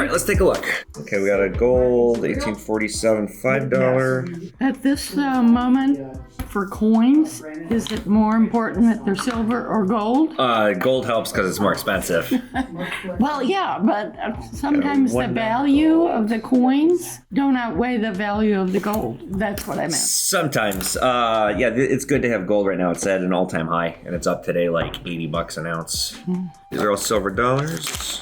right, let's take a look. Okay, we got a gold 1847 $5. At this moment, for coins, is it more important that they're silver or gold? Gold helps because it's more expensive. Well, yeah, but sometimes the value of the coins don't outweigh the value of the gold. That's what I meant. Sometimes. Yeah, it's good to have gold right now. It's at an all-time high, and it's up today like $80 an ounce. These are all silver dollars.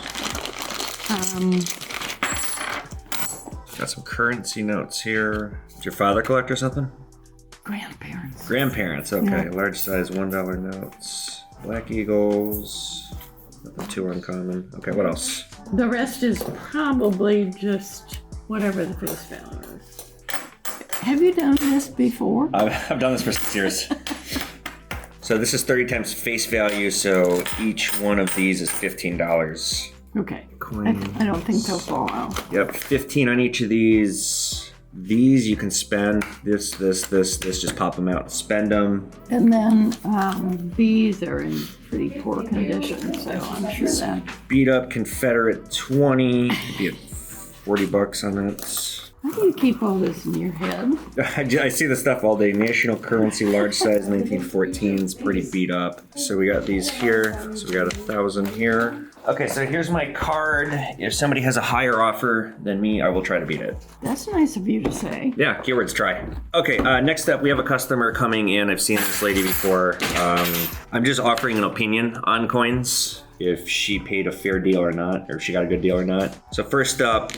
Got some currency notes here. Did your father collect or something? Grandparents. Grandparents, okay. Yeah. Large size $1 notes. Black Eagles. Nothing too uncommon. Okay, what else? The rest is probably just whatever the face value is. Have you done this before? I've done this for 6 years. So this is 30 times face value, so each one of these is $15. Okay. Coins. I don't think they'll fall out. Yep, 15 on each of these. These you can spend. This, just pop them out and spend them. And then these are in pretty poor condition, so I'm sure that. Beat up Confederate 20. Be at $40 on that. How do you keep all this in your head? I see this stuff all day. National currency, large size, 1914 is pretty beat up. So we got these here. So we got 1,000 here. Okay, so here's my card. If somebody has a higher offer than me, I will try to beat it. That's nice of you to say. Yeah, keywords try. Okay, next up, we have a customer coming in. I've seen this lady before. I'm just offering an opinion on coins, if she paid a fair deal or not, or if she got a good deal or not. So first up,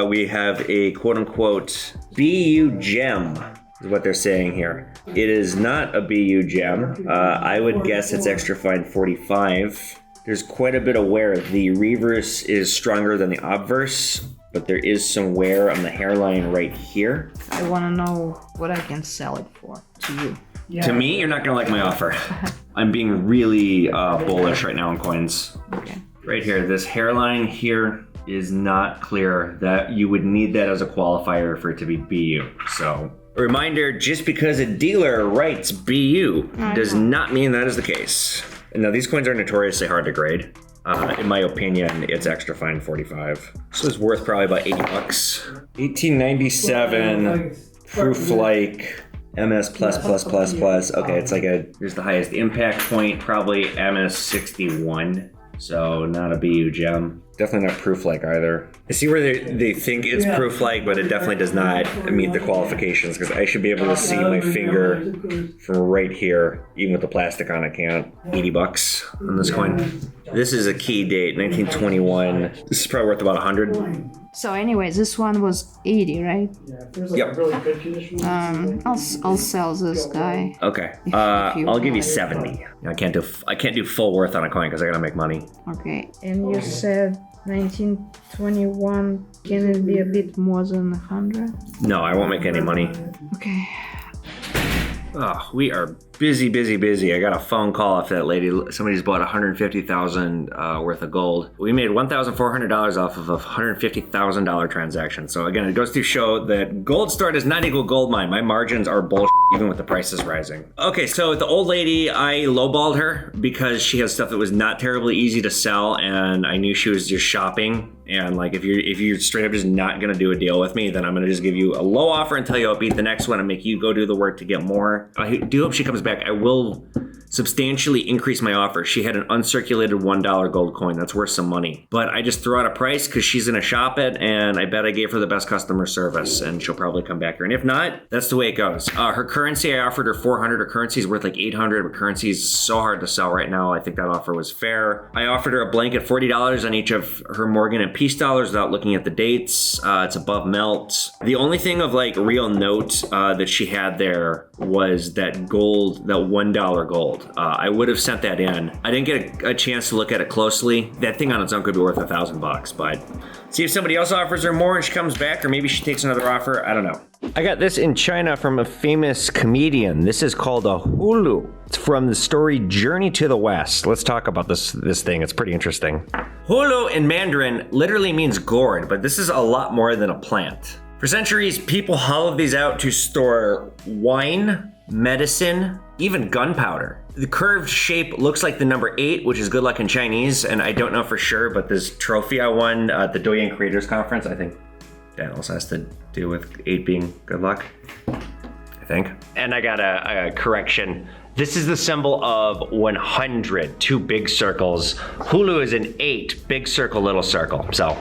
we have a quote-unquote BU gem, is what they're saying here. It is not a BU gem. I would guess it's extra fine 45. There's quite a bit of wear. The reverse is stronger than the obverse, but there is some wear on the hairline right here. I want to know what I can sell it for to you. Yeah. To me, you're not gonna like my offer. I'm being really bullish right now on coins. Okay. Right here, this hairline here is not clear. That you would need that as a qualifier for it to be BU. So, a reminder, just because a dealer writes BU does not mean that is the case. Now, these coins are notoriously hard to grade. In my opinion, it's extra fine 45. This was worth probably about $80. 1897, proof like MS plus. Okay, it's like here's the highest impact point, probably MS 61. So not a BU gem. Definitely not proof-like either. I see where they think it's proof-like, but it definitely does not meet the qualifications, because I should be able to see my finger from right here, even with the plastic on. I can't. $80 on this coin. This is a key date, 1921. This is probably worth about 100. So anyways, this one was 80, right? Yeah, if there's like a really good condition. I'll sell this guy. Okay. If you I'll give you want. 70. I can't do full worth on a coin because I gotta make money. Okay. And you said 1921. Can it be a bit more than 100? No, I won't make any money. Okay. Oh, we are busy. I got a phone call off that lady. Somebody just bought $150,000 worth of gold. We made $1,400 off of a $150,000 transaction. So again, it goes to show that gold store does not equal gold mine. My margins are bullshit even with the prices rising. Okay, so the old lady, I lowballed her because she has stuff that was not terribly easy to sell, and I knew she was just shopping. And like, if you're straight up just not gonna do a deal with me, then I'm gonna just give you a low offer until you beat the next one and make you go do the work to get more. I do hope she comes back. I will substantially increase my offer. She had an uncirculated $1 gold coin that's worth some money, but I just threw out a price because she's gonna shop it, and I bet I gave her the best customer service, and she'll probably come back here. And if not, that's the way it goes. Her currency, I offered her 400. Her currency is worth like 800, but currency is so hard to sell right now. I think that offer was fair. I offered her a blanket $40 on each of her Morgan and Peace dollars without looking at the dates. It's above melt. The only thing of like real note that she had there was that gold, that $1 gold. I would have sent that in. I didn't get a chance to look at it closely. That thing on its own could be worth $1,000, but see if somebody else offers her more and she comes back, or maybe she takes another offer. I don't know. I got this in China from a famous comedian. This is called a Hulu. It's from the story Journey to the West. Let's talk about this thing. It's pretty interesting. Hulu in Mandarin literally means gourd, but this is a lot more than a plant. For centuries, people hollowed these out to store wine, medicine, even gunpowder. The curved shape looks like the number 8, which is good luck in Chinese, and I don't know for sure, but this trophy I won at the Douyin Creators Conference, I think that also has to do with 8 being good luck, I think. And I got a correction. This is the symbol of 100, 2 big circles. Hulu is an 8, big circle, little circle. So,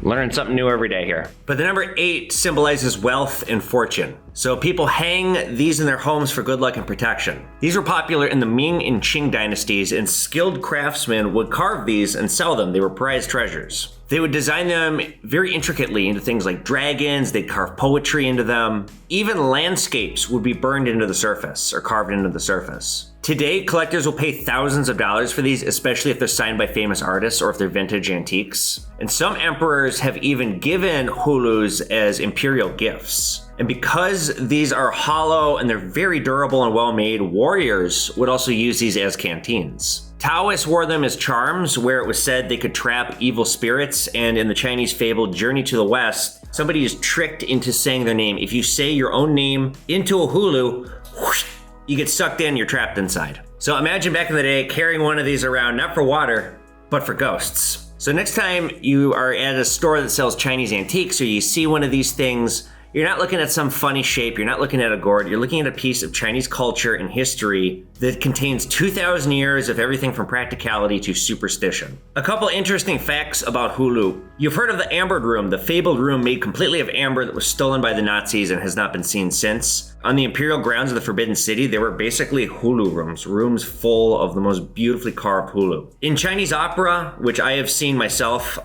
learning something new every day here. But the number 8 symbolizes wealth and fortune. So people hang these in their homes for good luck and protection. These were popular in the Ming and Qing dynasties, and skilled craftsmen would carve these and sell them. They were prized treasures. They would design them very intricately into things like dragons. They'd carve poetry into them. Even landscapes would be burned into the surface or carved into the surface. Today, collectors will pay thousands of dollars for these, especially if they're signed by famous artists or if they're vintage antiques. And some emperors have even given hulus as imperial gifts. And because these are hollow and they're very durable and well made, warriors would also use these as canteens. Taoists wore them as charms, where it was said they could trap evil spirits, and in the Chinese fable Journey to the West, somebody is tricked into saying their name. If you say your own name into a hulu, whoosh, you get sucked in, you're trapped inside. So imagine back in the day carrying one of these around, not for water, but for ghosts. So next time you are at a store that sells Chinese antiques or you see one of these things, you're not looking at some funny shape, you're not looking at a gourd, you're looking at a piece of Chinese culture and history that contains 2,000 years of everything from practicality to superstition. A couple interesting facts about Hulu. You've heard of the ambered room, the fabled room made completely of amber that was stolen by the Nazis and has not been seen since. On the imperial grounds of the Forbidden City, there were basically Hulu rooms, rooms full of the most beautifully carved Hulu. In Chinese opera, which I have seen myself,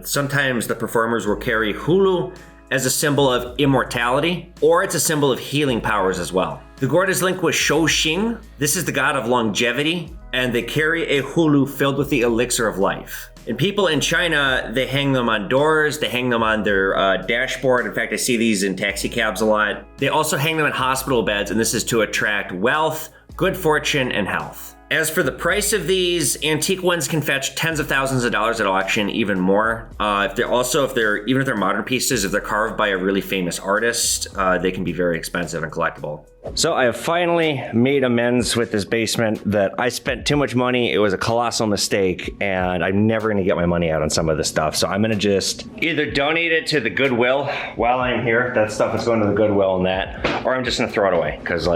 sometimes the performers will carry Hulu as a symbol of immortality, or it's a symbol of healing powers as well. The gourd is linked with Shou Xing. This is the god of longevity, and they carry a hulu filled with the elixir of life. And people in China, they hang them on doors, they hang them on their dashboard. In fact, I see these in taxi cabs a lot. They also hang them in hospital beds, and this is to attract wealth, good fortune, and health. As for the price of these, antique ones can fetch tens of thousands of dollars at auction, even more. Even if they're modern pieces, if they're carved by a really famous artist, they can be very expensive and collectible. So I have finally made amends with this basement that I spent too much money. It was a colossal mistake, and I'm never gonna get my money out on some of this stuff. So I'm gonna just either donate it to the Goodwill while I'm here. That stuff is going to the Goodwill and that, or I'm just gonna throw it away, because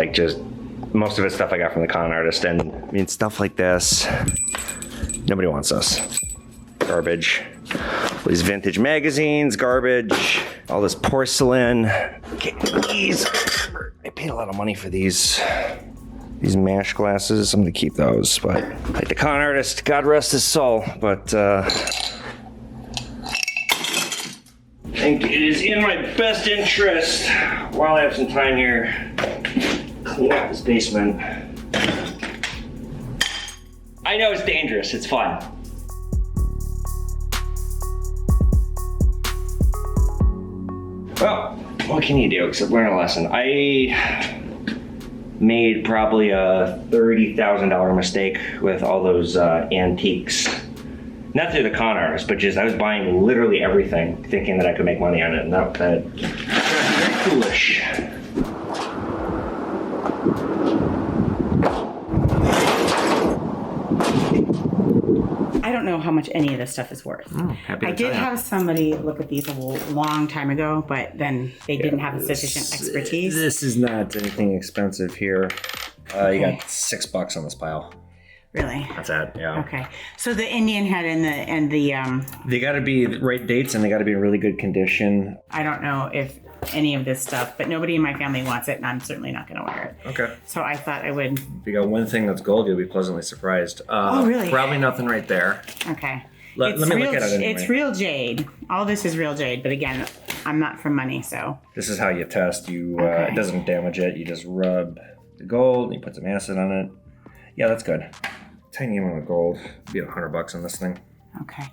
most of it's stuff I got from the con artist, and I mean, stuff like this, nobody wants this. Garbage. All these vintage magazines, garbage. All this porcelain. Okay, these. I paid a lot of money for these mash glasses. I'm gonna keep those, but like the con artist, God rest his soul, but I think it is in my best interest, while I have some time here, clean out this basement. I know it's dangerous, it's fun. Well, what can you do except learn a lesson? I made probably a $30,000 mistake with all those antiques. Not through the con artist, but just I was buying literally everything, thinking that I could make money on it, and that very foolish. I don't know how much any of this stuff is worth. I did have somebody look at these a long time ago, but then they didn't have sufficient expertise. This is not anything expensive here. You got $6 on this pile. Really? That's it, yeah. Okay. So the Indian head and the They gotta be the right dates, and they gotta be in really good condition. I don't know if any of this stuff, but nobody in my family wants it, and I'm certainly not going to wear it. Okay. So I thought I would. If you got one thing that's gold, you'll be pleasantly surprised. Oh, really? Probably nothing right there. Okay. Let me look at it anyway. It's real jade. All this is real jade, but again, I'm not from money, so. This is how you test. It doesn't damage it. You just rub the gold, and you put some acid on it. Yeah, that's good. Tiny amount of gold. Be $100 on this thing. Okay.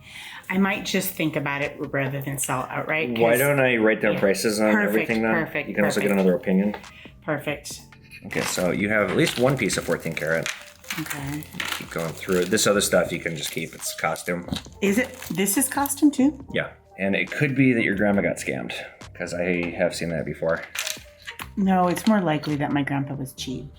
I might just think about it rather than sell outright. Why don't I write down prices on everything then? Perfect. You can also get another opinion. Perfect. Okay, so you have at least one piece of 14 karat. Okay. Keep going through it. This other stuff you can just keep. It's costume. Is it? This is costume too? Yeah. And it could be that your grandma got scammed, because I have seen that before. No, it's more likely that my grandpa was cheap.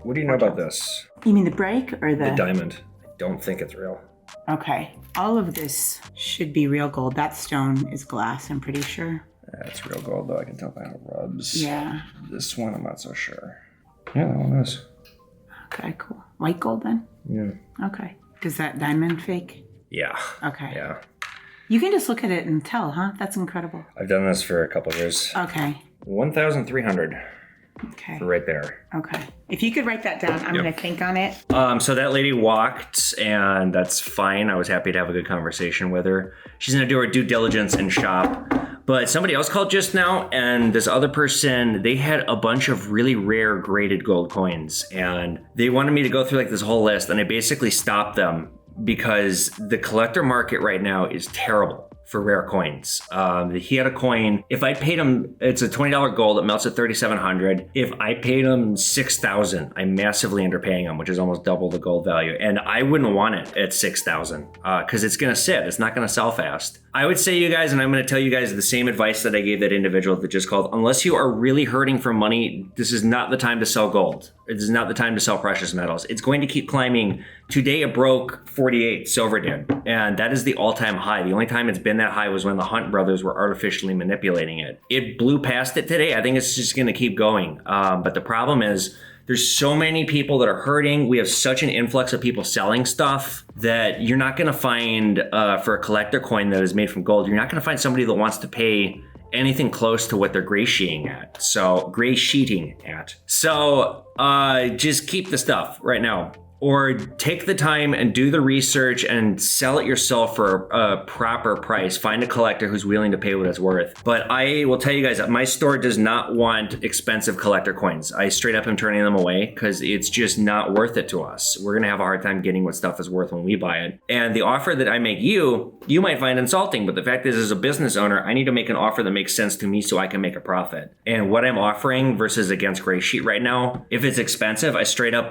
What do you know about this? You mean the break or The diamond. I don't think it's real. Okay. All of this should be real gold. That stone is glass, I'm pretty sure. That's real gold, though. I can tell by how it rubs. Yeah. This one, I'm not so sure. Yeah, that one is. Okay, cool. White gold then? Yeah. Okay. Is that diamond fake? Yeah. Okay. Yeah. You can just look at it and tell, huh? That's incredible. I've done this for a couple of years. Okay. 1,300 Okay. for right there. Okay. If you could write that down, I'm going to think on it. So that lady walked, and that's fine. I was happy to have a good conversation with her. She's going to do her due diligence and shop. But somebody else called just now, and this other person, they had a bunch of really rare graded gold coins, and they wanted me to go through like this whole list, and I basically stopped them because the collector market right now is terrible for rare coins. He had a coin. If I paid him, it's a $20 gold. It melts at 3,700. If I paid him 6,000, I'm massively underpaying him, which is almost double the gold value. And I wouldn't want it at 6,000 because it's going to sit. It's not going to sell fast. I would say, you guys, and I'm going to tell you guys the same advice that I gave that individual that just called. Unless you are really hurting for money, this is not the time to sell gold. It is not the time to sell precious metals. It's going to keep climbing. Today it broke 48, silver did. And that is the all-time high. The only time it's been that high was when the Hunt brothers were artificially manipulating it. It blew past it today. I think it's just going to keep going. But the problem is there's so many people that are hurting. We have such an influx of people selling stuff that you're not going to find, for a collector coin that is made from gold, you're not going to find somebody that wants to pay anything close to what they're gray sheeting at. So just keep the stuff right now. Or take the time and do the research and sell it yourself for a proper price. Find a collector who's willing to pay what it's worth. But I will tell you guys that my store does not want expensive collector coins. I straight up am turning them away because it's just not worth it to us. We're gonna have a hard time getting what stuff is worth when we buy it. And the offer that I make you might find insulting, but the fact is, as a business owner, I need to make an offer that makes sense to me so I can make a profit. And what I'm offering versus against gray sheet right now, if it's expensive, I straight up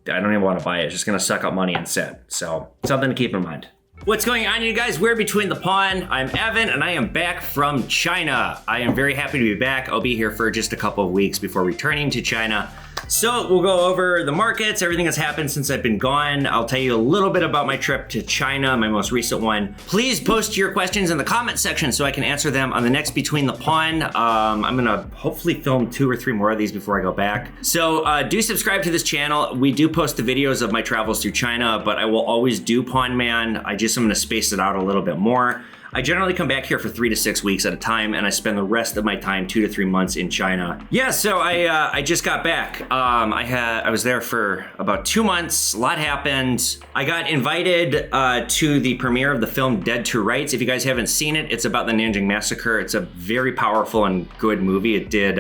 I don't even want to buy it. It's just going to suck up money and sit. So something to keep in mind. What's going on, you guys? We're Between the Pawn. I'm Evan, and I am back from China. I am very happy to be back. I'll be here for just a couple of weeks before returning to China. So we'll go over the markets, everything that's happened since I've been gone. I'll tell you a little bit about my trip to China, my most recent one. Please post your questions in the comment section so I can answer them on the next Between the Pawn. I'm gonna hopefully film 2 or 3 more of these before I go back. So do subscribe to this channel. We do post the videos of my travels through China, but I will always do Pawn Man. I'm gonna space it out a little bit more. I generally come back here for 3 to 6 weeks at a time, and I spend the rest of my time 2 to 3 months in China. Yeah, so I just got back. I was there for about 2 months. A lot happened. I got invited to the premiere of the film Dead to Rights. If you guys haven't seen it, it's about the Nanjing Massacre. It's a very powerful and good movie. It did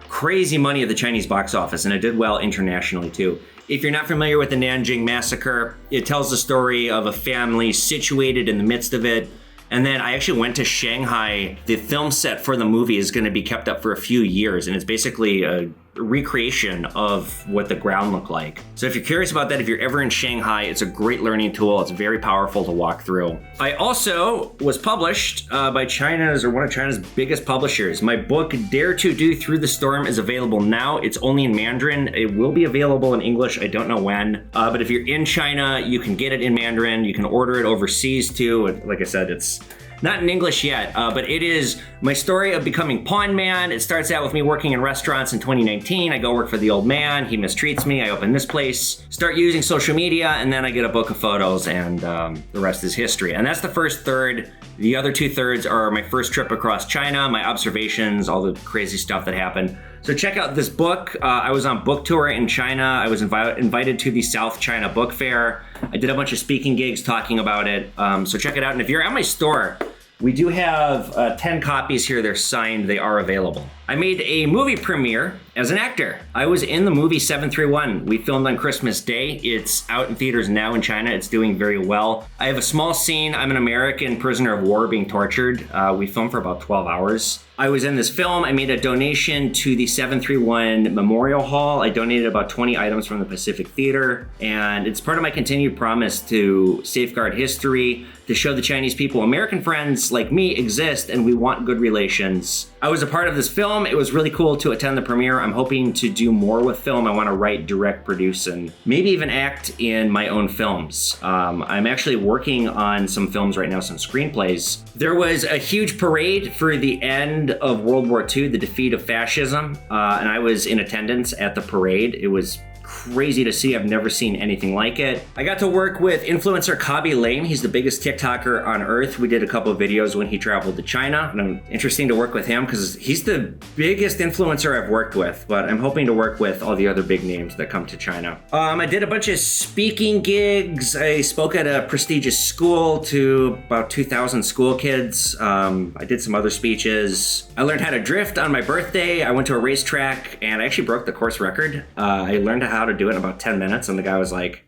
crazy money at the Chinese box office, and it did well internationally too. If you're not familiar with the Nanjing Massacre, it tells the story of a family situated in the midst of it. And then I actually went to Shanghai. The film set for the movie is going to be kept up for a few years, and it's basically a recreation of what the ground looked like. So if you're curious about that, if you're ever in Shanghai, it's a great learning tool. It's very powerful to walk through. I also was published by one of China's biggest publishers. My book, Dare to Do Through the Storm, is available now. It's only in Mandarin. It will be available in English. I don't know when. But if you're in China, you can get it in Mandarin. You can order it overseas too. Like I said, it's not in English yet, but it is my story of becoming Pawn Man. It starts out with me working in restaurants in 2019. I go work for the old man. He mistreats me. I open this place, start using social media, and then I get a book of photos, and the rest is history. And that's the first third. The other 2/3 are my first trip across China, my observations, all the crazy stuff that happened. So check out this book. I was on book tour in China. I was invited to the South China Book Fair. I did a bunch of speaking gigs talking about it. So check it out. And if you're at my store, we do have 10 copies here. They're signed. They are available. I made a movie premiere as an actor. I was in the movie 731. We filmed on Christmas Day. It's out in theaters now in China. It's doing very well. I have a small scene. I'm an American prisoner of war being tortured. We filmed for about 12 hours. I was in this film. I made a donation to the 731 Memorial Hall. I donated about 20 items from the Pacific Theater, and it's part of my continued promise to safeguard history, to show the Chinese people American friends like me exist, and we want good relations. I was a part of this film. It was really cool to attend the premiere. I'm hoping to do more with film. I want to write, direct, produce, and maybe even act in my own films. I'm actually working on some films right now, some screenplays. There was a huge parade for the end of World War II, the defeat of fascism, and I was in attendance at the parade. It was crazy to see. I've never seen anything like it. I got to work with influencer Kabi Lame. He's the biggest TikToker on earth. We did a couple of videos when he traveled to China, and interesting to work with him because he's the biggest influencer I've worked with, but I'm hoping to work with all the other big names that come to China. I did a bunch of speaking gigs. I spoke at a prestigious school to about 2,000 school kids. I did some other speeches. I learned how to drift on my birthday. I went to a racetrack and I actually broke the course record. I learned how to do it in about 10 minutes, and the guy was like,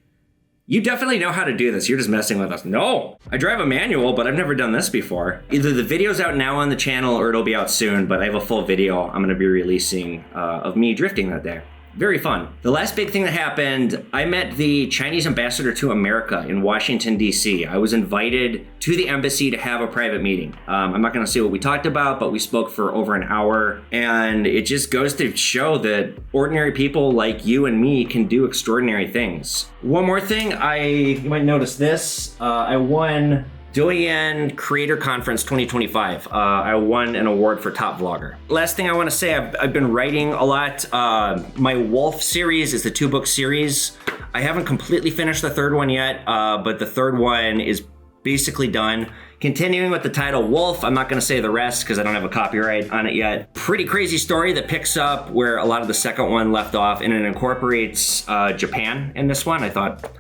"You definitely know how to do this. You're just messing with us." No, I drive a manual, but I've never done this before. Either the video's out now on the channel or it'll be out soon, but I have a full video I'm going to be releasing of me drifting that day. Very fun. The last big thing that happened, I met the Chinese ambassador to America in Washington, D.C. I was invited to the embassy to have a private meeting. I'm not going to say what we talked about, but we spoke for over an hour. And it just goes to show that ordinary people like you and me can do extraordinary things. One more thing, you might notice this. I won Douyin Creator Conference 2025. I won an award for top vlogger. Last thing I want to say, I've been writing a lot. My Wolf series is the 2-book series. I haven't completely finished the third one yet, but the third one is basically done. Continuing with the title Wolf, I'm not going to say the rest because I don't have a copyright on it yet. Pretty crazy story that picks up where a lot of the second one left off, and it incorporates Japan in this one. I thought,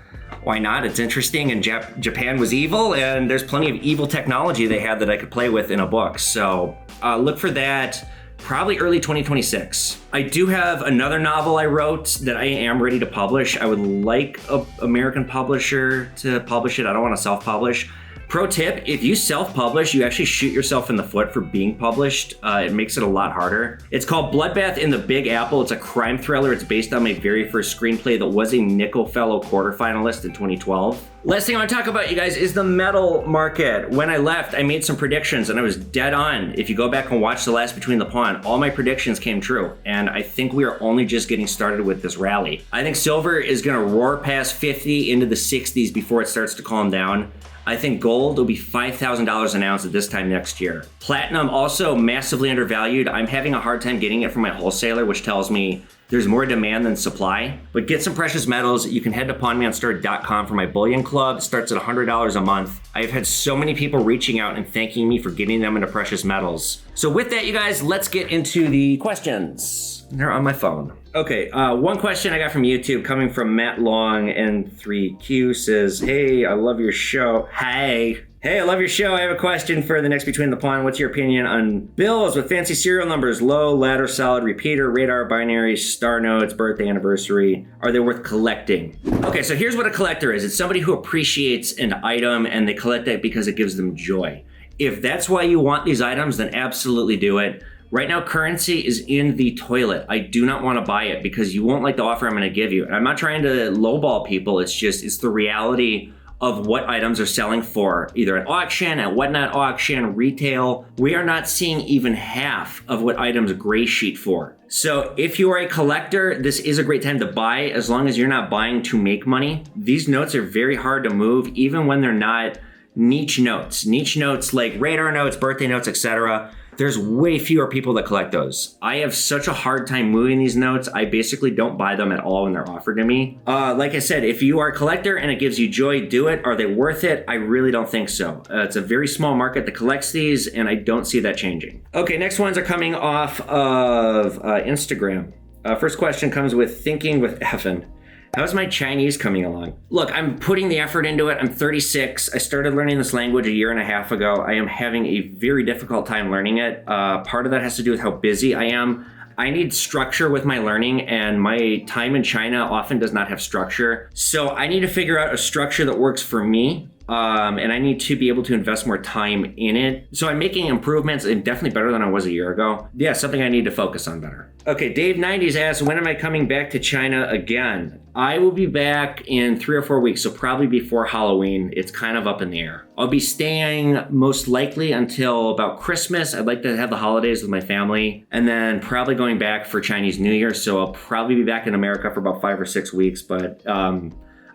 why not? It's interesting, and Japan was evil, and there's plenty of evil technology they had that I could play with in a book. So look for that probably early 2026. I do have another novel I wrote that I am ready to publish. I would like an American publisher to publish it. I don't want to self-publish. Pro tip, if you self-publish, you actually shoot yourself in the foot for being published. It makes it a lot harder. It's called Bloodbath in the Big Apple. It's a crime thriller. It's based on my very first screenplay that was a Nickel Fellow quarterfinalist in 2012. Last thing I want to talk about, you guys, is the metal market. When I left, I made some predictions and I was dead on. If you go back and watch The Last Between the Pawn, all my predictions came true. And I think we are only just getting started with this rally. I think silver is going to roar past 50 into the 60s before it starts to calm down. I think gold will be $5,000 an ounce at this time next year. Platinum also massively undervalued. I'm having a hard time getting it from my wholesaler, which tells me there's more demand than supply. But get some precious metals. You can head to pawnmonster.com for my bullion club. It starts at $100 a month. I've had so many people reaching out and thanking me for getting them into precious metals. So with that, you guys, let's get into the questions. They're on my phone. Okay, one question I got from YouTube coming from Matt Long N3Q says, "Hey, I love your show." Hey, I love your show. I have a question for the next Between the Pawn. What's your opinion on bills with fancy serial numbers, low, ladder, solid, repeater, radar, binary, star notes, birthday, anniversary? Are they worth collecting? Okay, so here's what a collector is. It's somebody who appreciates an item and they collect it because it gives them joy. If that's why you want these items, then absolutely do it. Right now, currency is in the toilet. I do not want to buy it because you won't like the offer I'm going to give you. And I'm not trying to lowball people. It's the reality of what items are selling for, either at auction, at whatnot auction, retail. We are not seeing even half of what items gray sheet for. So if you are a collector, this is a great time to buy as long as you're not buying to make money. These notes are very hard to move, even when they're not niche notes. Niche notes like radar notes, birthday notes, etc. There's way fewer people that collect those. I have such a hard time moving these notes. I basically don't buy them at all when they're offered to me. Like I said, if you are a collector and it gives you joy, do it. Are they worth it? I really don't think so. It's a very small market that collects these, and I don't see that changing. Okay, next ones are coming off of Instagram. First question comes with Thinking with Effin. How's my Chinese coming along? Look, I'm putting the effort into it. I'm 36. I started learning this language a year and a half ago. I am having a very difficult time learning it. Part of that has to do with how busy I am. I need structure with my learning, and my time in China often does not have structure. So I need to figure out a structure that works for me and I need to be able to invest more time in it. So I'm making improvements and definitely better than I was a year ago. Yeah, something I need to focus on better. Okay, Dave90s asks, when am I coming back to China again? I will be back in 3 or 4 weeks, so probably before Halloween. It's kind of up in the air. I'll be staying most likely until about Christmas. I'd like to have the holidays with my family, and then probably going back for Chinese New Year. So I'll probably be back in America for about 5 or 6 weeks, but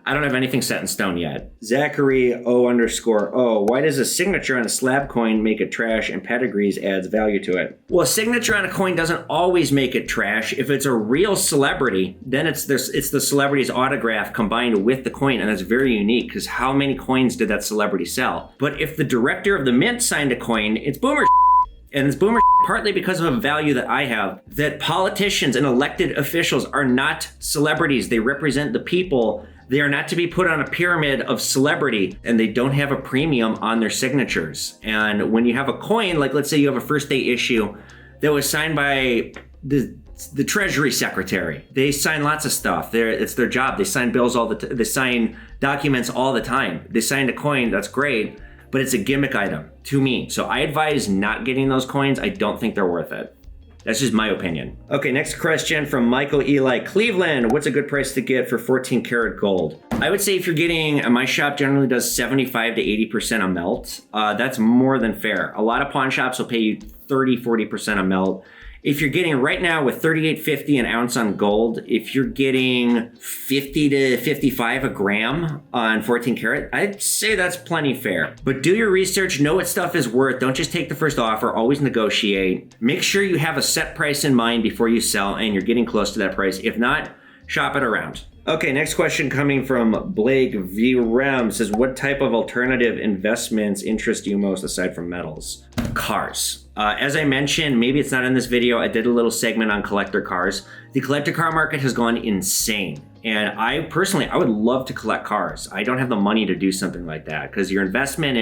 I don't have anything set in stone yet. Zachary O_O. Why does a signature on a slab coin make it trash and pedigrees adds value to it? Well, a signature on a coin doesn't always make it trash. If it's a real celebrity, then it's the celebrity's autograph combined with the coin, and that's very unique because how many coins did that celebrity sell? But if the director of the mint signed a coin, it's boomer. And it's boomer partly because of a value that I have, that politicians and elected officials are not celebrities. They represent the people. They are not to be put on a pyramid of celebrity, and they don't have a premium on their signatures. And when you have a coin, like let's say you have a first day issue that was signed by the Treasury Secretary. They sign lots of stuff. It's their job. They sign bills they sign documents all the time. They signed a coin, that's great, but it's a gimmick item to me. So I advise not getting those coins. I don't think they're worth it. That's just my opinion. Okay, next question from Michael Eli Cleveland. What's a good price to get for 14 karat gold? I would say if you're getting, my shop generally does 75 to 80% a melt. That's more than fair. A lot of pawn shops will pay you 30, 40% a melt. If you're getting right now with $38.50 an ounce on gold, if you're getting 50 to 55 a gram on 14 karat, I'd say that's plenty fair. But do your research, know what stuff is worth. Don't just take the first offer, always negotiate. Make sure you have a set price in mind before you sell and you're getting close to that price. If not, shop it around. Okay, next question coming from Blake V. Rem says, what type of alternative investments interest you most aside from metals? Cars. As I mentioned, maybe it's not in this video, I did a little segment on collector cars. The collector car market has gone insane. And I would love to collect cars. I don't have the money to do something like that because your investment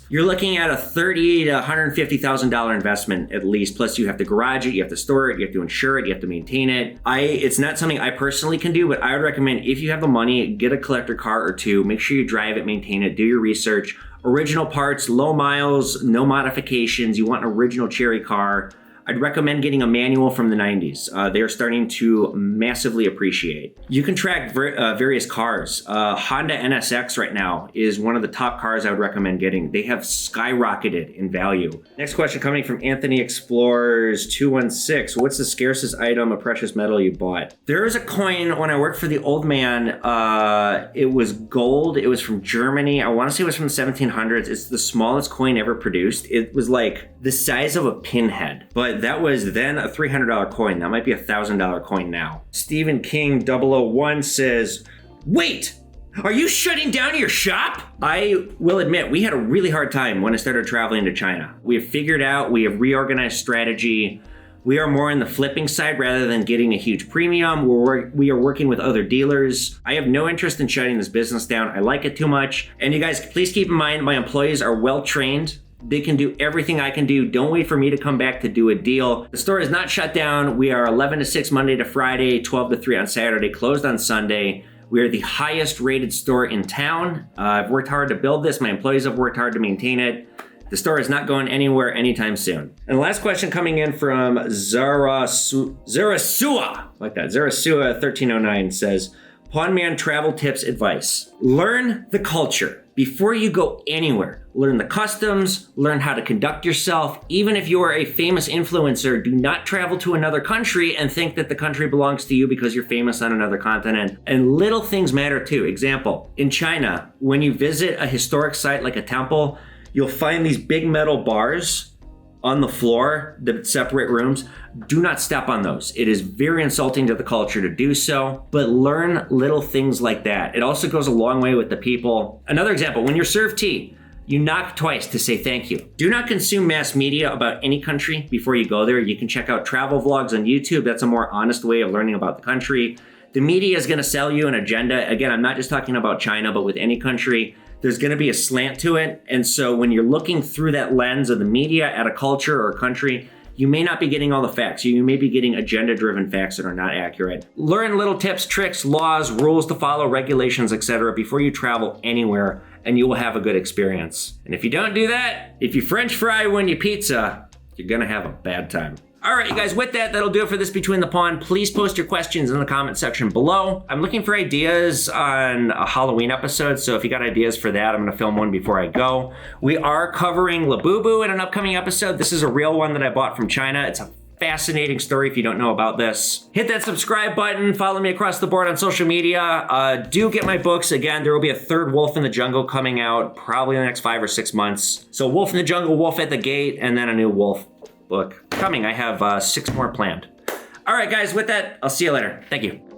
you're looking at a $30,000 to $150,000 investment at least. Plus you have to garage it, you have to store it, you have to insure it, you have to maintain it. It's not something I personally can do, but I would recommend if you have the money, get a collector car or two, make sure you drive it, maintain it, do your research. Original parts, low miles, no modifications. You want an original cherry car. I'd recommend getting a manual from the 90s. They are starting to massively appreciate. You can track various cars. Honda NSX right now is one of the top cars I would recommend getting. They have skyrocketed in value. Next question coming from Anthony Explorers 216. What's the scarcest item of precious metal you bought? There is a coin when I worked for the old man. It was gold. It was from Germany. I want to say it was from the 1700s. It's the smallest coin ever produced. It was like the size of a pinhead, but that was then a $300 coin. That might be a $1,000 coin now. Stephen King 001 says, wait, are you shutting down your shop? I will admit, we had a really hard time when I started traveling to China. We have figured out, we have reorganized strategy. We are more in the flipping side rather than getting a huge premium. We are working with other dealers. I have no interest in shutting this business down. I like it too much. And you guys, please keep in mind, my employees are well trained. They can do everything I can do. Don't wait for me to come back to do a deal. The store is not shut down. We are 11 to 6 Monday to Friday, 12 to 3 on Saturday, closed on Sunday. We are the highest rated store in town. I've worked hard to build this. My employees have worked hard to maintain it. The store is not going anywhere anytime soon. And the last question coming in from Zarasua, like that. Zarasua 1309 says, Pawnman travel tips advice. Learn the culture before you go anywhere. Learn the customs, learn how to conduct yourself. Even if you are a famous influencer, do not travel to another country and think that the country belongs to you because you're famous on another continent. And little things matter too. Example, in China, when you visit a historic site like a temple, you'll find these big metal bars on the floor that separate rooms. Do not step on those. It is very insulting to the culture to do so, but learn little things like that. It also goes a long way with the people. Another example, when you're served tea, you knock twice to say thank you. Do not consume mass media about any country before you go there. You can check out travel vlogs on YouTube. That's a more honest way of learning about the country. The media is gonna sell you an agenda. Again, I'm not just talking about China, but with any country, there's going to be a slant to it. And so when you're looking through that lens of the media at a culture or a country, you may not be getting all the facts. You may be getting agenda-driven facts that are not accurate. Learn little tips, tricks, laws, rules to follow, regulations, etc. before you travel anywhere. and you will have a good experience. And if you don't do that, if you French fry when you pizza, you're gonna have a bad time. All right, you guys, with that, that'll do it for this Between the Pond. Please post your questions in the comment section below. I'm looking for ideas on a Halloween episode, so if you got ideas for that, I'm gonna film one before I go. We are covering Labubu in an upcoming episode. This is a real one that I bought from China. It's a fascinating story if you don't know about this. Hit that subscribe button, follow me across the board on social media. Do get my books. Again, there will be a third Wolf in the Jungle coming out probably in the next 5 or 6 months. So Wolf in the Jungle, Wolf at the Gate, and then a new Wolf book coming. I have 6 more planned. All right, guys, with that, I'll see you later. Thank you.